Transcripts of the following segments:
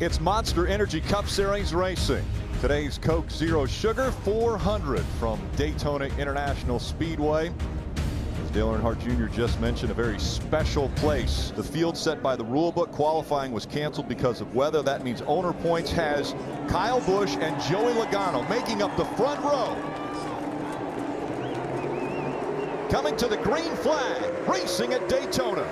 It's Monster Energy Cup Series racing. Today's Coke Zero Sugar 400 from Daytona International Speedway. As Dale Earnhardt Jr. just mentioned, a very special place. The field set by the rule book. Qualifying was canceled because of weather. That means owner points has Kyle Busch and Joey Logano making up the front row. Coming to the green flag, racing at Daytona.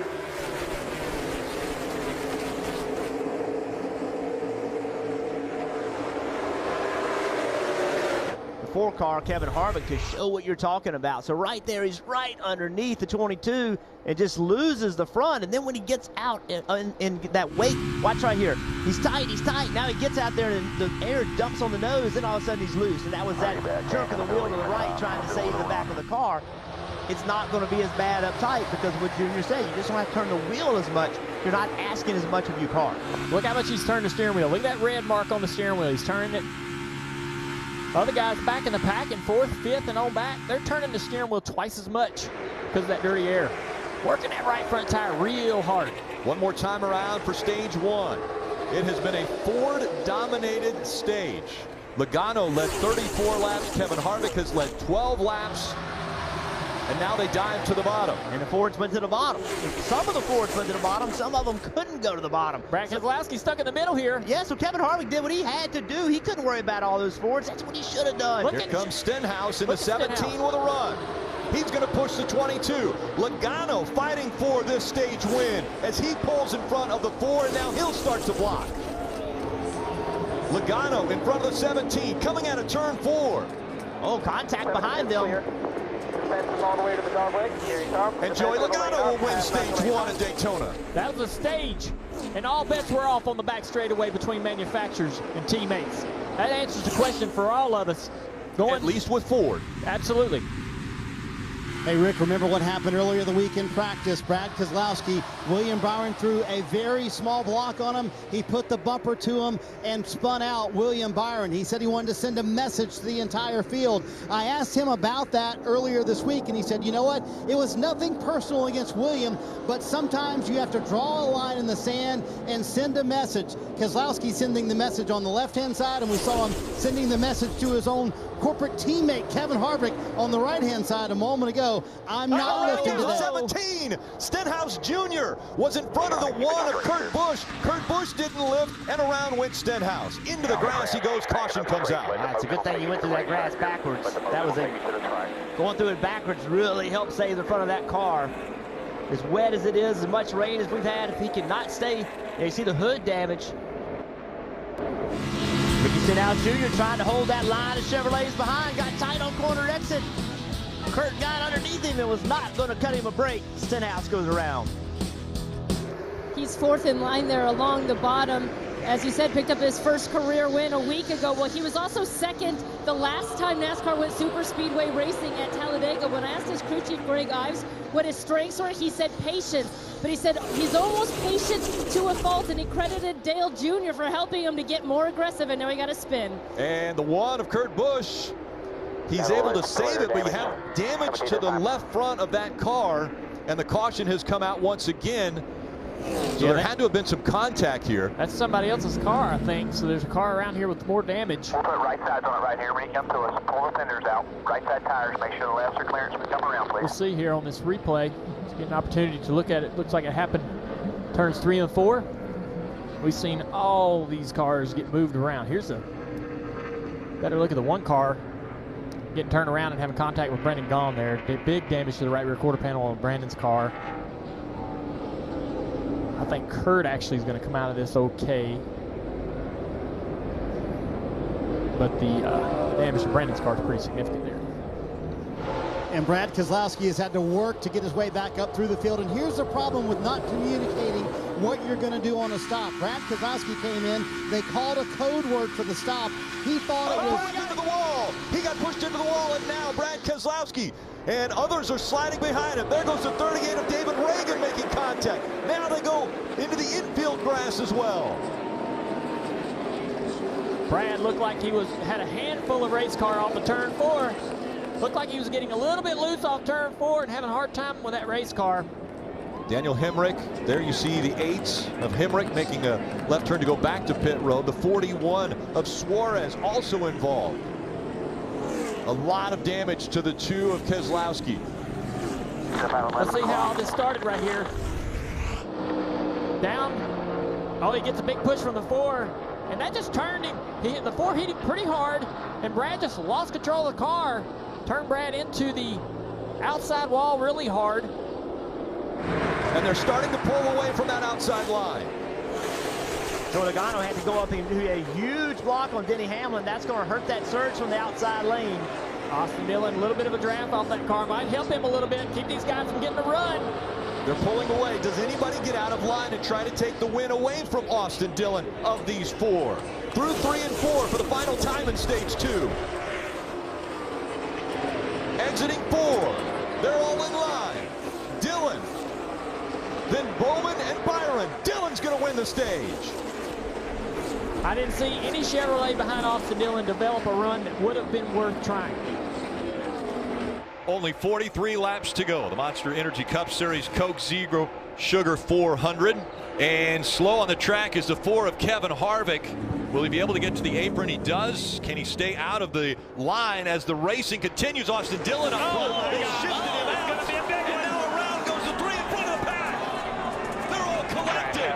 Four car, Kevin Harvick, to show what you're talking about. So right there, he's right underneath the 22 and just loses the front. And then when he gets out in that wake, watch right here. He's tight. Now he gets out there and the air dumps on the nose, and all of a sudden he's loose. And that was that jerk of the wheel to the right trying to save the back of the car. It's not going to be as bad up tight because what Junior said, you just don't have to turn the wheel as much. You're not asking as much of your car. Look how much he's turned the steering wheel. Look at that red mark on the steering wheel. He's turning it. Other guys back in the pack in fourth, fifth, and on back, they're turning the steering wheel twice as much because of that dirty air. Working that right front tire real hard. One more time around for stage one. It has been a Ford-dominated stage. Logano led 34 laps. Kevin Harvick has led 12 laps. And now they dive to the bottom. And the Fords went to the bottom. Some of the Fords went to the bottom. Some of them couldn't go to the bottom. Brad Keselowski stuck in the middle here. Yeah, so Kevin Harvick did what he had to do. He couldn't worry about all those Fords. That's what he should have done. Here comes Stenhouse in the 17 with a run. He's going to push the 22. Logano fighting for this stage win as he pulls in front of the 4, and now he'll start to block. Logano in front of the 17, coming out of turn 4. Oh, contact behind them. All the way to the dogleg. Here he comes. And Joey Logano will win stage 1 at Daytona. That was a stage, and all bets were off on the back straightaway between manufacturers and teammates. That answers the question for all of us. At least with Ford. Absolutely. Hey, Rick, remember what happened earlier the week in practice? Brad Keselowski, William Byron threw a very small block on him. He put the bumper to him and spun out William Byron. He said he wanted to send a message to the entire field. I asked him about that earlier this week, and he said, you know what? It was nothing personal against William, but sometimes you have to draw a line in the sand and send a message. Keselowski sending the message on the left-hand side, and we saw him sending the message to his own corporate teammate Kevin Harvick on the right-hand side a moment ago. I'm not lifting today. 17. Stenhouse Jr. was in front of the 1 of Kurt Busch. Kurt Busch didn't lift, and around went Stenhouse. Into the grass he goes. Caution comes out. It's a good thing he went through that grass backwards. That was going through it backwards really helped save the front of that car. As wet as it is, as much rain as we've had, if he cannot stay, you see the hood damage. Ricky Stenhouse Jr. trying to hold that line of Chevrolets behind, got tight on corner exit. Kurt got underneath him and was not going to cut him a break. Stenhouse goes around. He's fourth in line there along the bottom. As you said, picked up his first career win a week ago. Well, he was also second the last time NASCAR went super speedway racing at Talladega. When I asked his crew chief, Greg Ives, what his strengths were, he said patience. But he said he's almost patient to a fault, and he credited Dale Jr. for helping him to get more aggressive, and now he got a spin. And the 1 of Kurt Busch, he's able to save it, but you have damage to the left front of that car, and the caution has come out once again. So there had to have been some contact here. That's somebody else's car, I think. So there's a car around here with more damage. We'll put right sides on it right here when you come to us. Pull the fenders out. Right side tires. Make sure the lefts are clearance. Come around, please. We'll see here on this replay. Let's get an opportunity to look at it. Looks like it happened turns 3 and 4. We've seen all these cars get moved around. Here's a better look at the 1 car getting turned around and having contact with Brendan Gaughan there. Big damage to the right rear quarter panel on Brandon's car. I think Kurt actually is going to come out of this okay. But the damage to Brandon's car is pretty significant there. And Brad Keselowski has had to work to get his way back up through the field. And here's the problem with not communicating what you're going to do on a stop. Brad Keselowski came in. They called a code word for the stop. He thought it was... Going into the wall. He got pushed into the wall, and now Brad Keselowski and others are sliding behind him. There goes the 38 of David Reagan making contact. Now they go into the infield grass as well. Brad looked like he had a handful of race car off of turn 4. Looked like he was getting a little bit loose off turn 4 and having a hard time with that race car. Daniel Hemrick, there you see the 8s of Hemrick making a left turn to go back to pit road. The 41 of Suarez also involved. A lot of damage to the 2 of Keselowski. Let's see how all this started right here. Down. Oh, he gets a big push from the 4, and that just turned him. The 4 hit him pretty hard, and Brad just lost control of the car. Turned Brad into the outside wall really hard. And they're starting to pull away from that outside line. So Logano had to go up and do a huge block on Denny Hamlin. That's going to hurt that surge from the outside lane. Austin Dillon, a little bit of a draft off that car. Might help him a little bit, keep these guys from getting a run. They're pulling away. Does anybody get out of line and try to take the win away from Austin Dillon of these 4? Through 3 and 4 for the final time in stage 2. Exiting 4. They're all in line. Dillon. Then Bowman and Byron. Dillon's going to win the stage. I didn't see any Chevrolet behind Austin Dillon develop a run that would have been worth trying. Only 43 laps to go. The Monster Energy Cup Series Coke Zero Sugar 400. And slow on the track is the 4 of Kevin Harvick. Will he be able to get to the apron? He does. Can he stay out of the line as the racing continues? Austin Dillon up front. They shifted him out. Going to be a big one. And now around goes the 3 in front of the pack. They're all collected.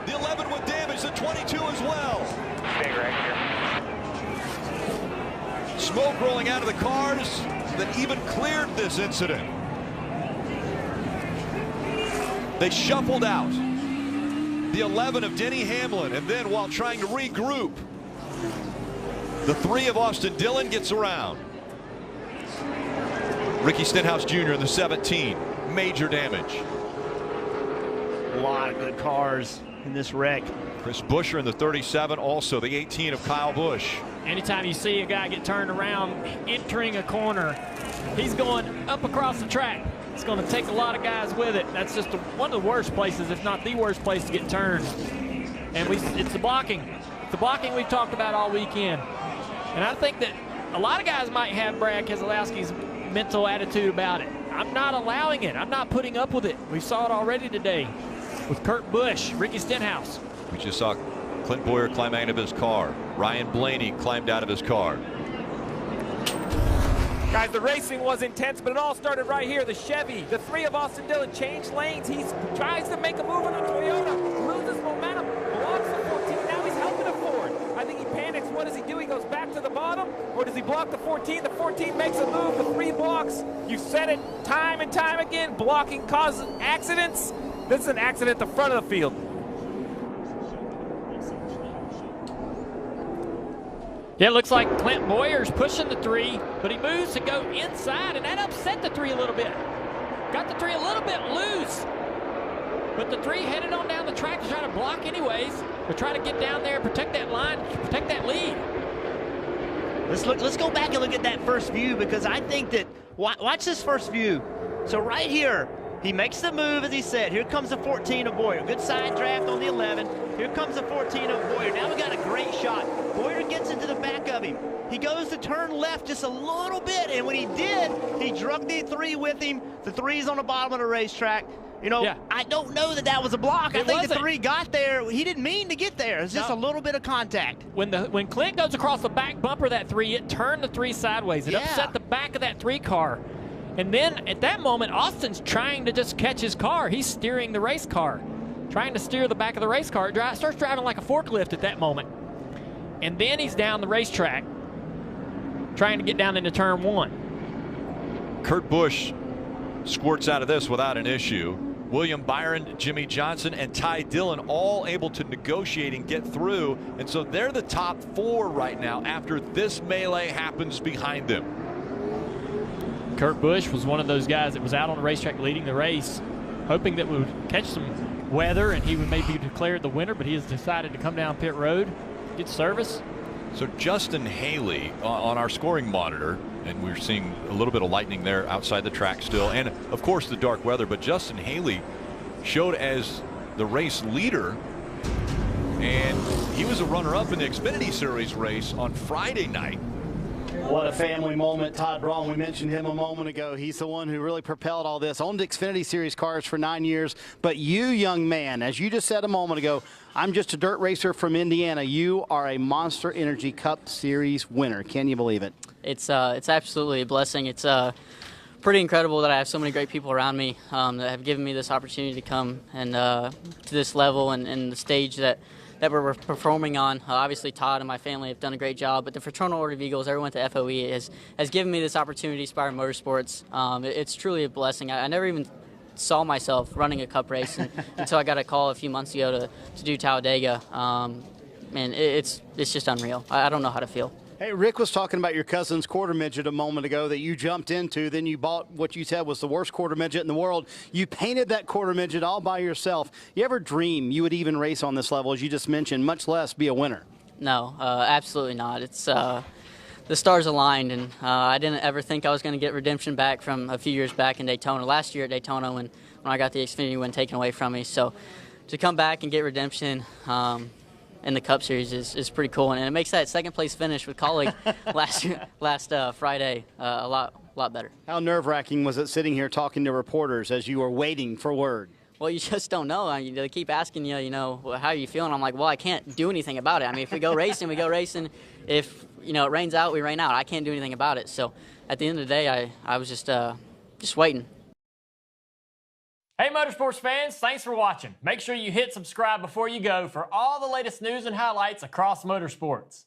The 11 with damage, the 22 as well. Big right here. Smoke rolling out of the cars that even cleared this incident. They shuffled out. The 11 of Denny Hamlin, and then while trying to regroup, the 3 of Austin Dillon gets around. Ricky Stenhouse Jr. in the 17, major damage. A lot of good cars in this wreck. Chris Buescher in the 37, also the 18 of Kyle Busch. Anytime you see a guy get turned around entering a corner, he's going up across the track. It's going to take a lot of guys with it. That's just one of the worst places, if not the worst place to get turned. And it's the blocking. It's the blocking we've talked about all weekend. And I think that a lot of guys might have Brad Keselowski's mental attitude about it. I'm not allowing it. I'm not putting up with it. We saw it already today with Kurt Busch, Ricky Stenhouse. We just saw Clint Boyer climb out of his car. Ryan Blaney climbed out of his car. Guys, the racing was intense, but it all started right here. The Chevy, the 3 of Austin Dillon changed lanes. He tries to make a move on the Toyota, loses momentum, blocks the 14. Now he's helping a Ford. I think he panics. What does he do? He goes back to the bottom, or does he block the 14? The 14 makes a move. The 3 blocks. You said it time and time again. Blocking causes accidents. This is an accident at the front of the field. Yeah, it looks like Clint Boyer's pushing the 3, but he moves to go inside, and that upset the 3 a little bit. Got the 3 a little bit loose, but the 3 headed on down the track to try to block anyways, but try to get down there and protect that line, protect that lead. Let's go back and look at that first view, because I think that, watch this first view. So right here, he makes the move, as he said. Here comes the 14 of Boyer. Good side draft on the 11. Here comes the 14 of Boyer. Now we got a great shot. Boyer gets into the back of him. He goes to turn left just a little bit, and when he did, he drug the 3 with him. The 3's on the bottom of the racetrack. You know, yeah. I don't know that that was a block. I think the 3 got there. He didn't mean to get there. It's just a little bit of contact. When Clint goes across the back bumper of that 3, it turned the 3 sideways. It upset the back of that 3 car. And then at that moment, Austin's trying to just catch his car. He's steering the race car, trying to steer the back of the race car. It starts driving like a forklift at that moment. And then he's down the racetrack, trying to get down into turn 1. Kurt Busch squirts out of this without an issue. William Byron, Jimmy Johnson, and Ty Dillon all able to negotiate and get through. And so they're the top 4 right now after this melee happens behind them. Kurt Busch was one of those guys that was out on the racetrack leading the race, hoping that we would catch some weather and he would maybe declare the winner, but he has decided to come down pit road, get service. So Justin Haley on our scoring monitor, and we're seeing a little bit of lightning there outside the track still, and of course the dark weather, but Justin Haley showed as the race leader, and he was a runner-up in the Xfinity Series race on Friday night. What a family moment. Todd Braun, we mentioned him a moment ago. He's the one who really propelled all this. Owned Xfinity Series cars for 9 years. But you, young man, as you just said a moment ago, I'm just a dirt racer from Indiana. You are a Monster Energy Cup Series winner. Can you believe it? It's absolutely a blessing. It's pretty incredible that I have so many great people around me that have given me this opportunity to come and to this level and the stage that we're performing on. Obviously, Todd and my family have done a great job, but the Fraternal Order of Eagles, everyone at the FOE, has given me this opportunity to aspire Motorsports. It's truly a blessing. I never even saw myself running a cup race until I got a call a few months ago to do Talladega. Man, it's just unreal. I don't know how to feel. Hey, Rick was talking about your cousin's quarter midget a moment ago that you jumped into. Then you bought what you said was the worst quarter midget in the world. You painted that quarter midget all by yourself. You ever dream you would even race on this level, as you just mentioned, much less be a winner? No, absolutely not. It's the stars aligned, and I didn't ever think I was going to get redemption back from a few years back in Daytona. Last year at Daytona when I got the Xfinity win taken away from me. So to come back and get redemption in the Cup Series is pretty cool, and it makes that second place finish with colleague last Friday a lot better. How nerve-wracking was it sitting here talking to reporters as you were waiting for word? Well, you just don't know. I mean, they keep asking you, how are you feeling? I'm like, well, I can't do anything about it. I mean, if we go racing, we go racing. If it rains out, we rain out. I can't do anything about it. So at the end of the day, I was just waiting. Hey Motorsports fans, thanks for watching. Make sure you hit subscribe before you go for all the latest news and highlights across motorsports.